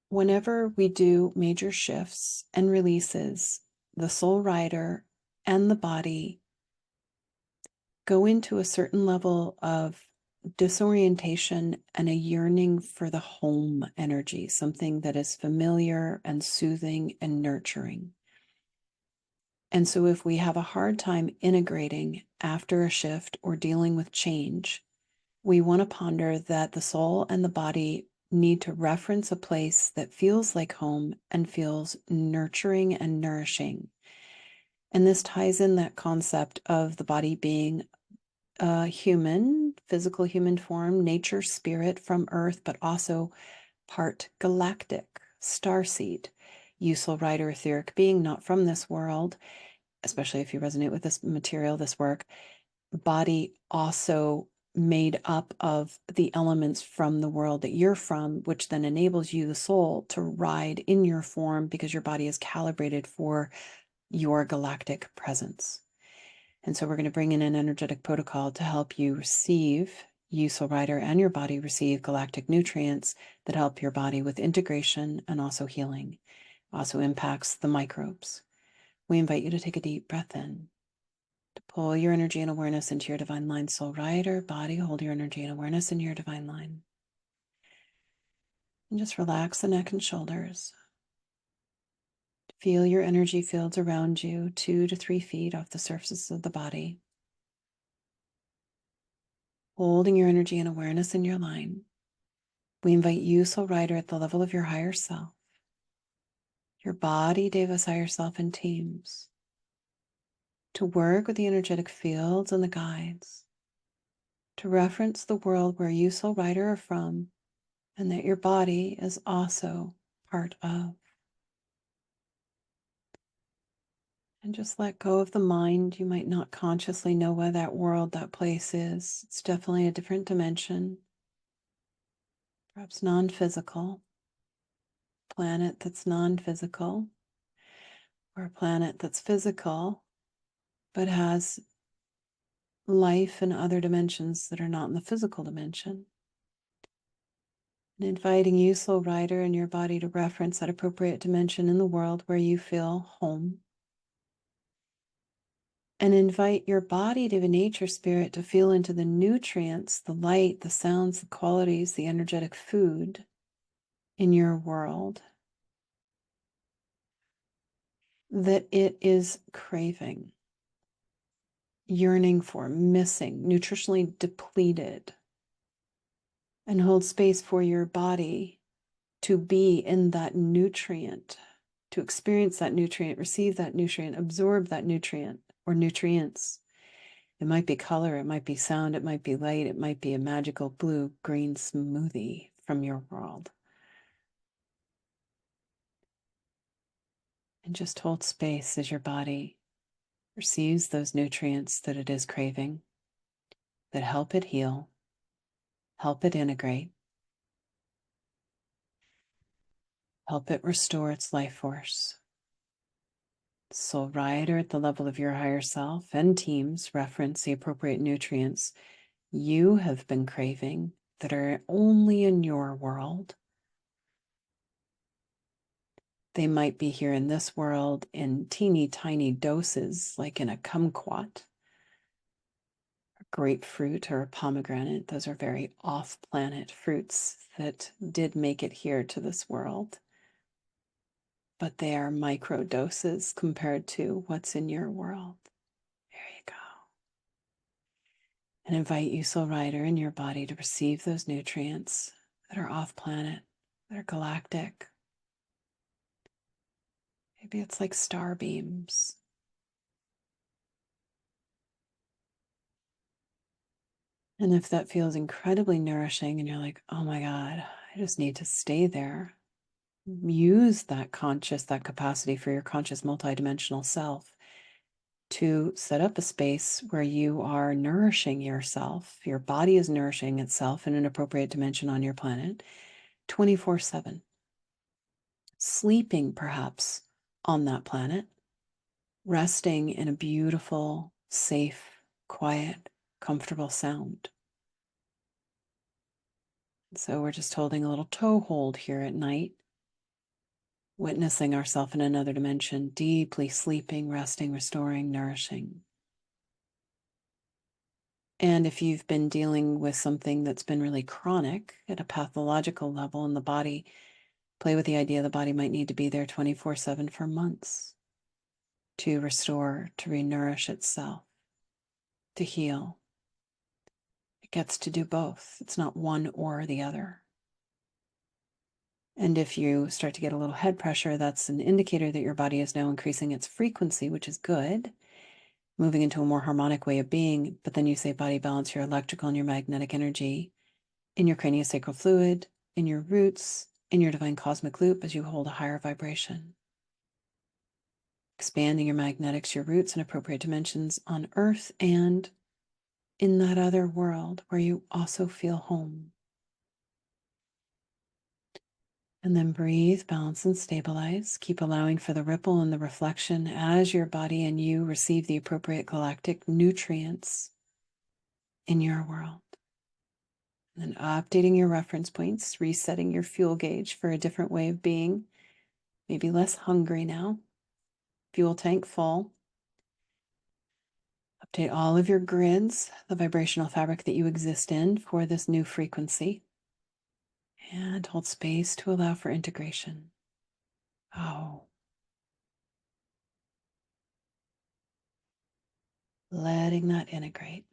whenever we do major shifts and releases, the soul rider and the body go into a certain level of disorientation and a yearning for the home energy, something that is familiar and soothing and nurturing. And so if we have a hard time integrating after a shift or dealing with change, we want to ponder that the soul and the body need to reference a place that feels like home and feels nurturing and nourishing. And this ties in that concept of the body being a human, physical human form, nature, spirit from earth, but also part galactic, starseed, useful rider, etheric being, not from this world, especially if you resonate with this material, this work, body also made up of the elements from the world that you're from, which then enables you, the soul, to ride in your form because your body is calibrated for your galactic presence. And so we're going to bring in an energetic protocol to help you receive, you, soul rider, and your body receive galactic nutrients that help your body with integration and also healing. Also impacts the microbes. We invite you to take a deep breath in, to pull your energy and awareness into your divine line. Soul rider, body, hold your energy and awareness in your divine line. And just relax the neck and shoulders. Feel your energy fields around you, 2 to 3 feet off the surface of the body. Holding your energy and awareness in your line. We invite you, soul rider, at the level of your higher self, your body, Deva's higher self, and teams, to work with the energetic fields and the guides, to reference the world where you, soul rider, are from, and that your body is also part of. And just let go of the mind. You might not consciously know where that world, that place is. It's definitely a different dimension, perhaps non-physical, planet that's non-physical, or a planet that's physical, but has life in other dimensions that are not in the physical dimension. And inviting you, soul rider, and your body to reference that appropriate dimension in the world where you feel home. And invite your body, divine nature, spirit, to feel into the nutrients, the light, the sounds, the qualities, the energetic food in your world that it is craving, yearning for, missing, nutritionally depleted. And hold space for your body to be in that nutrient, to experience that nutrient, receive that nutrient, absorb that nutrient or nutrients. It might be color, it might be sound, it might be light, it might be a magical blue-green smoothie from your world. And just hold space as your body receives those nutrients that it is craving, that help it heal, help it integrate, help it restore its life force. Soul rider, at the level of your higher self, and teams reference the appropriate nutrients you have been craving that are only in your world. They might be here in this world in teeny tiny doses, like in a kumquat, a grapefruit, or a pomegranate. Those are very off-planet fruits that did make it here to this world, but they are micro doses compared to what's in your world. There you go. And invite you, soul rider, in your body to receive those nutrients that are off-planet, that are galactic. Maybe it's like star beams. And if that feels incredibly nourishing and you're like, oh my God, I just need to stay there, use that capacity for your conscious multidimensional self to set up a space where you are nourishing yourself. Your body is nourishing itself in an appropriate dimension on your planet 24/7. Sleeping perhaps on that planet, resting in a beautiful, safe, quiet, comfortable sound. So we're just holding a little toe hold here at night witnessing ourselves in another dimension, deeply sleeping, resting, restoring, nourishing. And if you've been dealing with something that's been really chronic at a pathological level in the body, play with the idea the body might need to be there 24/7 for months to restore, to renourish itself, to heal. It gets to do both. It's not one or the other. And if you start to get a little head pressure, that's an indicator that your body is now increasing its frequency, which is good, moving into a more harmonic way of being. But then you say body balance your electrical and your magnetic energy in your craniosacral fluid, in your roots, in your divine cosmic loop as you hold a higher vibration. Expanding your magnetics, your roots in appropriate dimensions on earth and in that other world where you also feel home. And then breathe, balance, and stabilize. Keep allowing for the ripple and the reflection as your body and you receive the appropriate galactic nutrients in your world. And then updating your reference points, resetting your fuel gauge for a different way of being. Maybe less hungry now. Fuel tank full. Update all of your grids, the vibrational fabric that you exist in for this new frequency. And hold space to allow for integration. Oh. Letting that integrate.